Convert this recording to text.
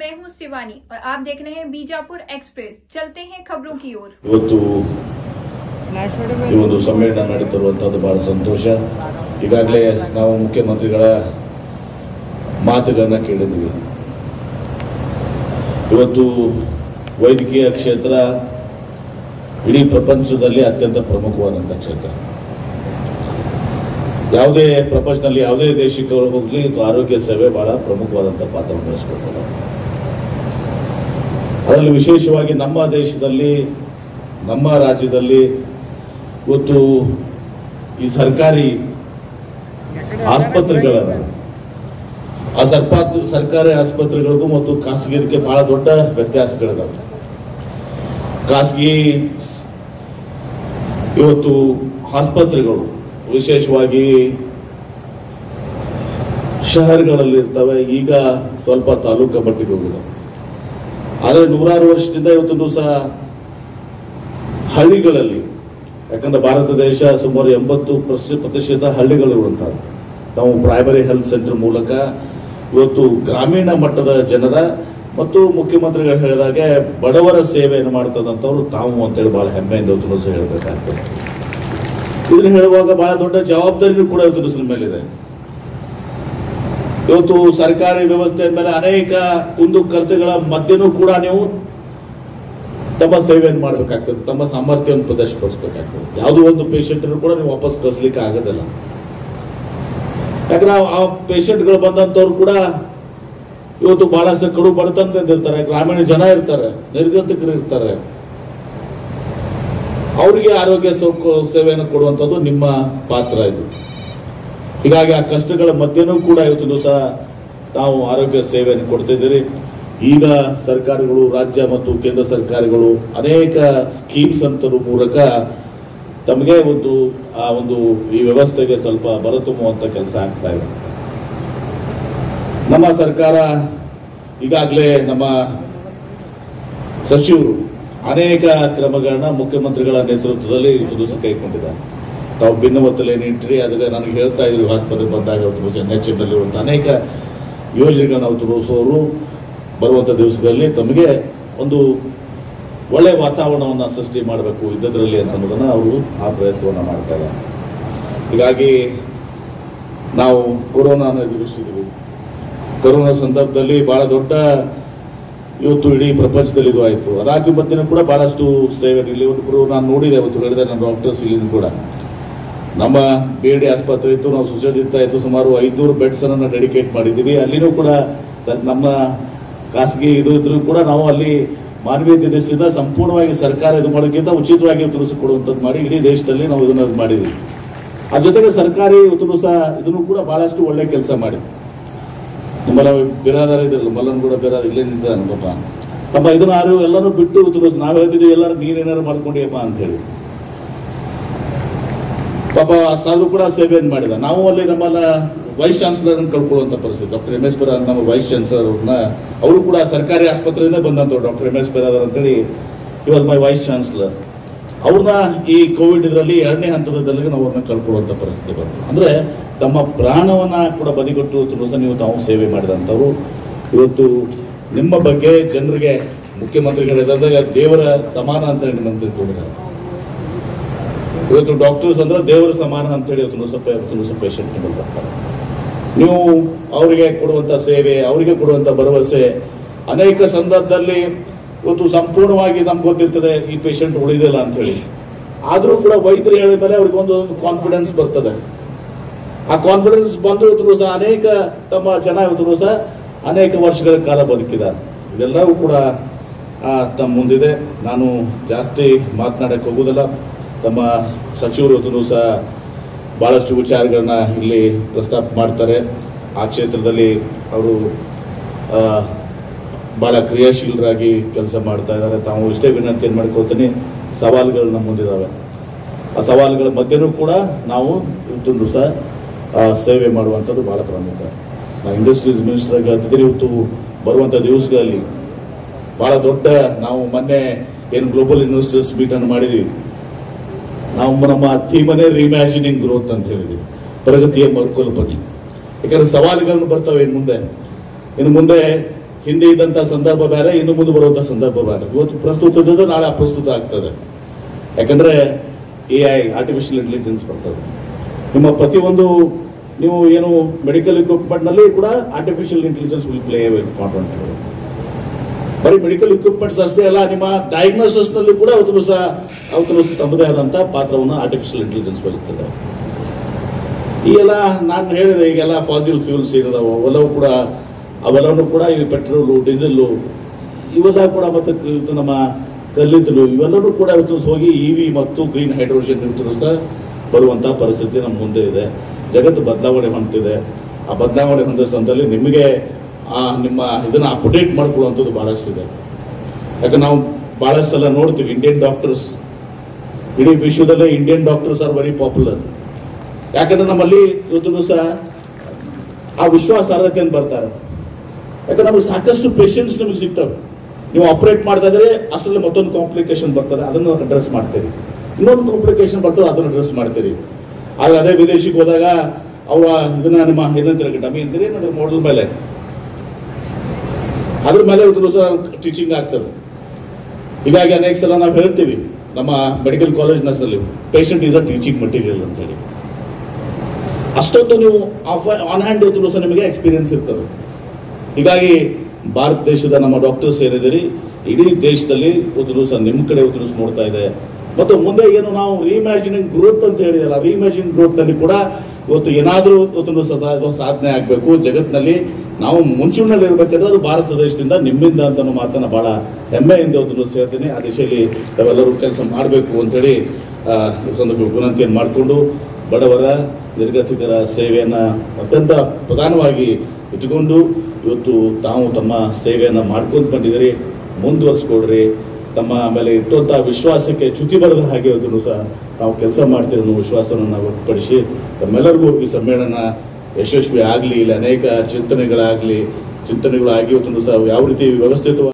मैं हूं शिवानी और आप देख रहे हैं बीजापुर एक्सप्रेस। चलते हैं खबरों की ओर। ಇವತ್ತು ಈ ಒಂದು ಸಮ್ಮೇಳನ ನಡೆಯುತ್ತಿರುವಂತದ್ದು ಬಹಳ ಸಂತೋಷ। ಈಗಾಗಲೇ ನಾವು ಮುಖ್ಯಮಂತ್ರಿಗಳ ಮಾತುಗಳನ್ನ ಕೇಳಿದ್ದೀವಿ। ಇವತ್ತು ವೈದ್ಯಕೀಯ ಕ್ಷೇತ್ರ ಇಡೀ ಪ್ರಪಂಚದಲ್ಲಿ ಅತ್ಯಂತ ಪ್ರಮುಖವಾದಂತಹ ಕ್ಷೇತ್ರ। ಯಾವುದೇ ಪ್ರಪಂಚದಲ್ಲಿ ಯಾವುದೇ ದೇಶಕ್ಕೆ ಹೋಗಲಿ ಆರೋಗ್ಯ ಸೇವೆ ಬಹಳ ಪ್ರಮುಖವಾದಂತಹ ಪಾತ್ರವನ್ನು ವಹಿಸಿಕೊಳ್ತದೆ। ಅದರಲ್ಲಿ ವಿಶೇಷವಾಗಿ ನಮ್ಮ ದೇಶದಲ್ಲಿ ನಮ್ಮ ರಾಜ್ಯದಲ್ಲಿ ಇವತ್ತು ಈ ಸರ್ಕಾರಿ ಆಸ್ಪತ್ರೆಗಳ ಸರ್ಕಾರಿ ಆಸ್ಪತ್ರೆಗಳಿಗೂ ಮತ್ತು ಖಾಸಗಿದಕ್ಕೆ ಬಹಳ ದೊಡ್ಡ ವ್ಯತ್ಯಾಸಗಳಿದಾವೆ। ಖಾಸಗಿ ಇವತ್ತು ಆಸ್ಪತ್ರೆಗಳು ವಿಶೇಷವಾಗಿ ಶಹರಗಳಲ್ಲಿ ಇರ್ತವೆ, ಈಗ ಸ್ವಲ್ಪ ತಾಲೂಕು ಮಟ್ಟಿಗೆ ಹೋಗಿದೆ। ಆದರೆ ನೂರಾರು ವರ್ಷದಿಂದ ಇವತ್ತು ದಿವಸ ಹಳ್ಳಿಗಳಲ್ಲಿ, ಯಾಕಂದ್ರೆ ಭಾರತ ದೇಶ ಸುಮಾರು 80% ಹಳ್ಳಿಗಳಿರುವಂತಹ ನಾವು ಪ್ರೈಮರಿ ಹೆಲ್ತ್ ಸೆಂಟರ್ ಮೂಲಕ ಇವತ್ತು ಗ್ರಾಮೀಣ ಮಟ್ಟದ ಜನರ ಮತ್ತು ಮುಖ್ಯಮಂತ್ರಿಗಳು ಹೇಳಿದಾಗೆ ಬಡವರ ಸೇವೆಯನ್ನು ಮಾಡ್ತದಂತವ್ರು ತಾವು ಅಂತೇಳಿ ಬಹಳ ಹೆಮ್ಮೆಯಿಂದ ಇವತ್ತು ದಿವಸ ಹೇಳಬೇಕಾಗ್ತದೆ। ಇದನ್ನು ಹೇಳುವಾಗ ಬಹಳ ದೊಡ್ಡ ಜವಾಬ್ದಾರಿನೂ ಕೂಡ ಇವತ್ತು ದಿವಸದ ಮೇಲಿದೆ। ಇವತ್ತು ಸರ್ಕಾರಿ ವ್ಯವಸ್ಥೆಯ ಮೇಲೆ ಅನೇಕ ಕುಂದುಕೊರತೆಗಳ ಮಧ್ಯನೂ ಕೂಡ ನೀವು ತಮ್ಮ ಸೇವೆಯನ್ನು ಮಾಡಬೇಕಾಗ್ತದೆ, ತಮ್ಮ ಸಾಮರ್ಥ್ಯವನ್ನು ಪ್ರದರ್ಶಿಸಬೇಕಾಗ್ತದೆ। ಯಾವುದೋ ಒಂದು ಪೇಷಂಟ್ ಕೂಡ ನೀವು ವಾಪಸ್ ಕಳಿಸ್ಲಿಕ್ಕೆ ಆಗೋದಿಲ್ಲ। ಯಾಕಂದ್ರೆ ಆ ಪೇಷಂಟ್ಗಳು ಬಂದಂತವ್ರು ಕೂಡ ಇವತ್ತು ಬಹಳಷ್ಟು ಕಡು ಬಡತನದಿಂದ ಇರ್ತಾರೆ, ಗ್ರಾಮೀಣ ಜನ ಇರ್ತಾರೆ, ನಿರ್ಗತಿಕರು ಇರ್ತಾರೆ, ಅವರಿಗೆ ಆರೋಗ್ಯ ಸೇವೆಯನ್ನು ಕೊಡುವಂಥದ್ದು ನಿಮ್ಮ ಪಾತ್ರ ಇದು। ಹೀಗಾಗಿ ಆ ಕಷ್ಟಗಳ ಮಧ್ಯನೂ ಕೂಡ ಇವತ್ತು ದಿವಸ ನಾವು ಆರೋಗ್ಯ ಸೇವೆಯನ್ನು ಕೊಡ್ತಿದ್ದೀರಿ। ಈಗ ಸರ್ಕಾರಗಳು, ರಾಜ್ಯ ಮತ್ತು ಕೇಂದ್ರ ಸರ್ಕಾರಗಳು ಅನೇಕ ಸ್ಕೀಮ್ಸ್ ಅಂತ ಮೂಲಕ ತಮಗೆ ಒಂದು ಈ ವ್ಯವಸ್ಥೆಗೆ ಸ್ವಲ್ಪ ಬರತುಂಬುವಂತ ಕೆಲಸ ಆಗ್ತಾ ಇದೆ। ನಮ್ಮ ಸರ್ಕಾರ ಈಗಾಗಲೇ ನಮ್ಮ ಸಚಿವರು ಅನೇಕ ಕ್ರಮಗಳನ್ನ ಮುಖ್ಯಮಂತ್ರಿಗಳ ನೇತೃತ್ವದಲ್ಲಿ ಇವತ್ತು ದಿವಸ ಕೈಗೊಂಡಿದ್ದಾರೆ। ತಾವು ಭಿನ್ನಮತಲೇನು ಇಟ್ರಿ, ಅದಕ್ಕೆ ನನಗೆ ಹೇಳ್ತಾ ಇದ್ರು ಆಸ್ಪತ್ರೆ ಬಂದಾಗ NHMನಲ್ಲಿರುವಂತಹ ಅನೇಕ ಯೋಜನೆಗಳನ್ನ ನಾವು ತೋರಿಸೋರು ಬರುವಂಥ ದಿವಸದಲ್ಲಿ ತಮಗೆ ಒಂದು ಒಳ್ಳೆ ವಾತಾವರಣವನ್ನು ಸೃಷ್ಟಿ ಮಾಡಬೇಕು ಇದ್ದದ್ರಲ್ಲಿ ಅನ್ನೋದನ್ನ ಅವರು ಆ ಪ್ರಯತ್ನವನ್ನು ಮಾಡ್ತಾ ಇದ್ದಾರೆ। ಹೀಗಾಗಿ ನಾವು ಕೊರೋನಾನ ಎದುರಿಸಿದ್ವಿ। ಕೊರೋನಾ ಸಂದರ್ಭದಲ್ಲಿ ಬಹಳ ದೊಡ್ಡ ಇವತ್ತು ಇಡೀ ಪ್ರಪಂಚದಲ್ಲಿ ಇದು ಆಯಿತು। ರಾಜ್ಯ ಮಧ್ಯನೂ ಕೂಡ ಬಹಳಷ್ಟು ಸೇವೆ ಇಲ್ಲಿ ನಾನು ನೋಡಿದೆ, ಇವತ್ತು ಹೇಳಿದೆ ನನ್ನ ಡಾಕ್ಟರ್ಸ್ ಇಲ್ಲಿ ಕೂಡ ನಮ್ಮ BLD ಆಸ್ಪತ್ರೆ ಇತ್ತು, ನಾವು ಸುಸಜ್ಜಿತ ಇತ್ತು, ಸುಮಾರು 500 ಬೆಡ್ಸ್ ಅನ್ನು ಡೆಡಿಕೇಟ್ ಮಾಡಿದ್ದೀವಿ। ಅಲ್ಲಿನೂ ಕೂಡ ನಮ್ಮ ಖಾಸಗಿ ಇದು ಇದ್ರೂ ಕೂಡ ನಾವು ಅಲ್ಲಿ ಮಾನವೀಯತೆ ದೃಷ್ಟಿಯಿಂದ ಸಂಪೂರ್ಣವಾಗಿ ಸರ್ಕಾರ ಇದು ಮಾಡೋಕ್ಕಿಂತ ಉಚಿತವಾಗಿ ತಿಳಿಸಿಕೊಡುವಂಥದ್ದು ಮಾಡಿ ಇಡೀ ದೇಶದಲ್ಲಿ ನಾವು ಇದನ್ನು ಮಾಡಿದ್ದೀವಿ। ಅದ್ರ ಜೊತೆಗೆ ಸರ್ಕಾರಿ ಇದನ್ನು ಕೂಡ ಬಹಳಷ್ಟು ಒಳ್ಳೆ ಕೆಲಸ ಮಾಡಿ ನಿಮ್ಮಲ್ಲ ಬಿರಾದಾರ ಇದ್ರಲ್ಲ, ಮಲ್ಲನ್ ಕೂಡ ಬೇರಾದ ಇಲ್ಲೇ ನಿಂತಿದ್ದಾನೆ ಪಾಪ, ತಮ್ಮ ಇದನ್ನ ಯಾರು ಎಲ್ಲರೂ ಬಿಟ್ಟು ನಾವು ಹೇಳ್ತಿದ್ವಿ ಎಲ್ಲರೂ ನೀನೇನಾರು ಮಾಡ್ಕೊಂಡಿಯಪ್ಪ ಅಂತ ಹೇಳಿ ಪಾಪ ಸಾಧು ಕೂಡ ಸೇವೆಯನ್ನು ಮಾಡಿದ। ನಾವು ಅಲ್ಲಿ ನಮ್ಮನ್ನ ವೈಸ್ ಚಾನ್ಸಲರ್ ಅನ್ನು ಕಳ್ಕೊಳ್ಳುವಂತ ಪರಿಸ್ಥಿತಿ, ಡಾಕ್ಟರ್ MS ಬಿರಾದರ್ ನಮ್ಮ ವೈಸ್ ಚಾನ್ಸಲರ್ ಅವ್ರನ್ನ, ಅವರು ಕೂಡ ಸರ್ಕಾರಿ ಆಸ್ಪತ್ರೆಯಿಂದ ಬಂದಂತವ್ರು ಡಾಕ್ಟರ್ MS ಬಿರಾದರ್ ಅಂತೇಳಿ ಇವಾಗ ಮೈ ವೈಸ್ ಚಾನ್ಸಲರ್, ಅವ್ರನ್ನ ಈ ಕೋವಿಡ್ ಇದರಲ್ಲಿ 2ನೇ ಹಂತದಲ್ಲಿ ನಾವು ಅವ್ರನ್ನ ಕಳ್ಕೊಳ್ಳುವಂತ ಪರಿಸ್ಥಿತಿ ಬಂತು। ಅಂದ್ರೆ ತಮ್ಮ ಪ್ರಾಣವನ್ನ ಕೂಡ ಬದಿಗೊಟ್ಟು ನೀವು ತಾವು ಸೇವೆ ಮಾಡಿದಂಥವ್ರು। ಇವತ್ತು ನಿಮ್ಮ ಬಗ್ಗೆ ಜನರಿಗೆ ಮುಖ್ಯಮಂತ್ರಿಗಳಿದ್ದಾಗ ದೇವರ ಸಮಾನ ಅಂತ ಹೇಳಿ ನಿಮ್ಮನ್ನು ತಿಳ್ಕೊಂಡಿದ್ದಾರೆ। ಇವತ್ತು ಡಾಕ್ಟರ್ಸ್ ಅಂದ್ರೆ ದೇವರ ಸಮಾನ ಅಂತ ಹೇಳಿ ಇವತ್ತು ಪೇಷಂಟ್ ಬರ್ತಾರೆ। ನೀವು ಅವರಿಗೆ ಕೊಡುವಂತ ಸೇವೆ, ಅವರಿಗೆ ಕೊಡುವಂತ ಭರವಸೆ ಅನೇಕ ಸಂದರ್ಭದಲ್ಲಿ ಇವತ್ತು ಸಂಪೂರ್ಣವಾಗಿ ನಮ್ಗೆ ಗೊತ್ತಿರ್ತದೆ ಈ ಪೇಷಂಟ್ ಉಳಿದಿಲ್ಲ ಅಂತ ಹೇಳಿ, ಆದ್ರೂ ಕೂಡ ವೈದ್ಯರು ಹೇಳಿದ ಮೇಲೆ ಅವ್ರಿಗೆ ಒಂದು ಕಾನ್ಫಿಡೆನ್ಸ್ ಬರ್ತದೆ। ಆ ಕಾನ್ಫಿಡೆನ್ಸ್ ಬಂದು ಇವತ್ತು ಸಹ ಅನೇಕ ತಮ್ಮ ಜನ ಇವತ್ತು ಸಹ ಅನೇಕ ವರ್ಷಗಳ ಕಾಲ ಬದುಕಿದ್ದಾರೆ। ಇವೆಲ್ಲವೂ ಕೂಡ ತಮ್ಮ ಮುಂದಿದೆ, ನಾನು ಜಾಸ್ತಿ ಮಾತನಾಡಕ್ಕೆ ಹೋಗುವುದಿಲ್ಲ। ತಮ್ಮ ಸಚಿವರು ಇವತ್ತು ಸಹ ಬಹಳಷ್ಟು ವಿಚಾರಗಳನ್ನ ಇಲ್ಲಿ ಪ್ರಸ್ತಾಪ ಮಾಡ್ತಾರೆ। ಆ ಕ್ಷೇತ್ರದಲ್ಲಿ ಅವರು ಬಹಳ ಕ್ರಿಯಾಶೀಲರಾಗಿ ಕೆಲಸ ಮಾಡ್ತಾ ಇದ್ದಾರೆ। ತಾವು ಇಷ್ಟೇ ವಿನಂತಿಯನ್ನು ಮಾಡ್ಕೊಳ್ತೀನಿ, ಸವಾಲುಗಳು ನಮ್ಮ ಮುಂದಿದ್ದಾವೆ, ಆ ಸವಾಲುಗಳ ಮಧ್ಯನೂ ಕೂಡ ನಾವು ಇವತ್ತು ಸಹ ಸೇವೆ ಮಾಡುವಂಥದ್ದು ಬಹಳ ಪ್ರಮುಖ। ನಾವು ಇಂಡಸ್ಟ್ರೀಸ್ ಮಿನಿಸ್ಟರ್ ಆಗಿ ಹತ್ತಿದ್ರೆ ಇವತ್ತು ಬರುವಂಥ ದಿವಸಗಳಲ್ಲಿ ಬಹಳ ದೊಡ್ಡ ನಾವು ಮೊನ್ನೆ ಏನು ಗ್ಲೋಬಲ್ ಇನ್ವೆಸ್ಟರ್ಸ್ ಮೀಟ್ ಅನ್ನು ಮಾಡಿದ್ವಿ, ನಾವು ನಮ್ಮ ಥೀಮನೇ ರಿಮ್ಯಾಜಿನಿಂಗ್ ಗ್ರೋತ್ ಅಂತ ಹೇಳಿದ್ವಿ, ಪ್ರಗತಿಯ ಮರುಕಲ್ಪನೆ। ಯಾಕಂದ್ರೆ ಸವಾಲುಗಳನ್ನು ಬರ್ತವೆ ಇನ್ನು ಮುಂದೆ ಹಿಂದೆ ಇದ್ದಂಥ ಸಂದರ್ಭ ಬೇರೆ, ಇನ್ನು ಮುಂದೆ ಬರುವಂಥ ಸಂದರ್ಭ ಬೇರೆ. ಇವತ್ತು ಪ್ರಸ್ತುತ ಇದ್ದದ್ದು ನಾಳೆ ಅಪ್ರಸ್ತುತ ಆಗ್ತದೆ. ಯಾಕಂದ್ರೆ AI ಆರ್ಟಿಫಿಷಿಯಲ್ ಇಂಟೆಲಿಜೆನ್ಸ್ ಬರ್ತದೆ. ನಿಮ್ಮ ಪ್ರತಿಯೊಂದು ನೀವು ಏನು ಮೆಡಿಕಲ್ ಇಕ್ವಿಪ್ಮೆಂಟ್ ನಲ್ಲಿ ಕೂಡ artificial intelligence will play important. ಬರೀ ಮೆಡಿಕಲ್ ಇಕ್ವಿಪ್ಮೆಂಟ್ಸ್ ಅಷ್ಟೇ ಅಲ್ಲ, ನಿಮ್ಮ ಡಯಾಗ್ನೋಸಿಸ್ ನಲ್ಲಿ ಕೂಡ ಅವತ್ತು ತಮ್ಮದೇ ಆದಂತಹ ಪಾತ್ರವನ್ನು ಆರ್ಟಿಫಿಷಿಯಲ್ ಇಂಟೆಲಿಜೆನ್ಸ್ ವಹಿಸ್ತದೆ. ಈ ಎಲ್ಲ ನಾನು ಹೇಳಿದ್ರೆ ಈಗೆಲ್ಲ ಫಾಸಿಲ್ ಫ್ಯೂಲ್ಸ್ ಏನಿದಾವೆ ಅವೆಲ್ಲವೂ ಕೂಡ ಈ ಪೆಟ್ರೋಲು, ಡೀಸೆಲ್ಲು ಇವೆಲ್ಲ ಕೂಡ ಮತ್ತೆ ನಮ್ಮ ಕಲ್ಲಿದ್ದಲು ಇವೆಲ್ಲವೂ ಕೂಡ ಇವತ್ತು ಹೋಗಿ EV ಮತ್ತು ಗ್ರೀನ್ ಹೈಡ್ರೋಜನ್ ಇವತ್ತು ಸಹ ಬರುವಂತಹ ಪರಿಸ್ಥಿತಿ ನಮ್ಮ ಮುಂದೆ ಇದೆ. ಜಗತ್ತು ಬದಲಾವಣೆ ಹೊಂದಿದೆ. ಆ ಬದಲಾವಣೆ ಹೊಂದಿದ ಸಂದರ್ಭದಲ್ಲಿ ನಿಮಗೆ ನಿಮ್ಮ ಇದನ್ನ ಅಪ್ಡೇಟ್ ಮಾಡ್ಕೊಳ್ಳುವಂಥದ್ದು ಬಹಳಷ್ಟಿದೆ. ಯಾಕಂದ್ರೆ ನಾವು ಬಹಳಷ್ಟು ಸಲ ನೋಡ್ತೀವಿ ಇಂಡಿಯನ್ ಡಾಕ್ಟರ್ಸ್, ಇಡೀ ವಿಶ್ವದಲ್ಲೇ Indian doctors are very popular. ಯಾಕಂದ್ರೆ ನಮ್ಮಲ್ಲಿ ಇವತ್ತು ಸಹ ಆ ವಿಶ್ವಾಸಾರ್ಹತೆಯನ್ನು ಬರ್ತಾರೆ. ಯಾಕಂದ್ರೆ ನಮಗೆ ಸಾಕಷ್ಟು ಪೇಷಂಟ್ಸ್ ನಿಮಗೆ ಸಿಗ್ತವೆ. ನೀವು ಆಪರೇಟ್ ಮಾಡ್ತಾ ಇದ್ರೆ ಅಷ್ಟರಲ್ಲಿ ಮತ್ತೊಂದು ಕಾಂಪ್ಲಿಕೇಶನ್ ಬರ್ತದೆ, ಅದನ್ನು ಅಡ್ರೆಸ್ ಮಾಡ್ತೀರಿ. ಇನ್ನೊಂದು ಕಾಂಪ್ಲಿಕೇಶನ್ ಬರ್ತದೆ, ಅದನ್ನು ಅಡ್ರೆಸ್ ಮಾಡ್ತೀರಿ. ಆಗ ಅದೇ ವಿದೇಶಕ್ಕೆ ಹೋದಾಗ ಅವರ ಇದನ್ನ ನಿಮ್ಮ ಏನಂತೀರಿ ಡಮಿ ಅಂತೀರಿ ಮಾಡಲ್ ಮೇಲೆ ಅದ್ರ ಮೇಲೆ ಇವತ್ತು ಸಹ ಟೀಚಿಂಗ್ ಆಗ್ತದೆ. ಹೀಗಾಗಿ ಅನೇಕ ಸಲ ನಾವು ಹೇಳ್ತೀವಿ ನಮ್ಮ ಮೆಡಿಕಲ್ ಕಾಲೇಜ್ನಲ್ಲಿ patient is a teaching material ಅಂತ ಹೇಳಿ. ಅಷ್ಟೊಂದು ನೀವು ಆನ್ ಹ್ಯಾಂಡ್ ಇವತ್ತು ಸಹ ನಿಮಗೆ ಎಕ್ಸ್ಪೀರಿಯನ್ಸ್ ಇರ್ತದೆ. ಹೀಗಾಗಿ ಭಾರತ ದೇಶದ ನಮ್ಮ ಡಾಕ್ಟರ್ಸ್ ಏನಿದ್ದೀರಿ ಇಡೀ ದೇಶದಲ್ಲಿ ಇವತ್ತು ಸಹ ನಿಮ್ಮ ಕಡೆ ಇವತ್ತು ನೋಡ್ತಾ ಇದೆ. ಮತ್ತು ಮುಂದೆ ಏನು ನಾವು ರೀಇಮ್ಯಾಜಿನಿಂಗ್ ಗ್ರೋತ್ ಅಂತ ಹೇಳಿದಲ್ಲ, ರೀಇಮ್ಯಾಜಿನಿಂಗ್ ಗ್ರೋತ್ ನಲ್ಲಿ ಕೂಡ ಇವತ್ತು ಏನಾದರೂ ಇವತ್ತು ಸಾಧನೆ ಆಗಬೇಕು ಜಗತ್ತಿನಲ್ಲಿ, ನಾವು ಮುಂಚೂಣಿನಲ್ಲಿ ಇರಬೇಕಂದ್ರೆ ಅದು ಭಾರತ ದೇಶದಿಂದ ನಿಮ್ಮಿಂದ ಅಂತ ಮಾತನ್ನ ಬಹಳ ಹೆಮ್ಮೆಯಿಂದ ಇವತ್ತು ಸೇರ್ತೀನಿ. ಆ ದಿಶೆಯಲ್ಲಿ ತಾವೆಲ್ಲರೂ ಕೆಲಸ ಮಾಡಬೇಕು ಅಂತೇಳಿ ವಿನಂತಿಯನ್ನು ಮಾಡಿಕೊಂಡು ಬಡವರ ನಿರ್ಗತಿಕರ ಸೇವೆಯನ್ನ ಅತ್ಯಂತ ಪ್ರಧಾನವಾಗಿ ಇಟ್ಟುಕೊಂಡು ಇವತ್ತು ತಾವು ತಮ್ಮ ಸೇವೆಯನ್ನ ಮಾಡ್ಕೊಂಡು ಬಂದಿದ್ದೀರಿ. ಮುಂದುವರಿಸ್ಕೊಡ್ರಿ. ತಮ್ಮ ಮೇಲೆ ಇಟ್ಟಂತಹ ವಿಶ್ವಾಸಕ್ಕೆ ಚ್ಯುತಿ ಬರದ ಹಾಗೆ ಅದನ್ನು ಸಹ ನಾವು ಕೆಲಸ ಮಾಡ್ತೀವಿ ಅನ್ನೋ ವಿಶ್ವಾಸವನ್ನು ನಾವು ವ್ಯಕ್ತಪಡಿಸಿ ತಮ್ಮೆಲ್ಲರಿಗೂ ಈ ಸಮ್ಮೇಳನ ಯಶಸ್ವಿ ಆಗಲಿ, ಇಲ್ಲಿ ಅನೇಕ ಚಿಂತನೆಗಳಾಗಿ ಇವತ್ತು ಸಹ ಯಾವ ರೀತಿ ವ್ಯವಸ್ಥಿತವಾಗಿ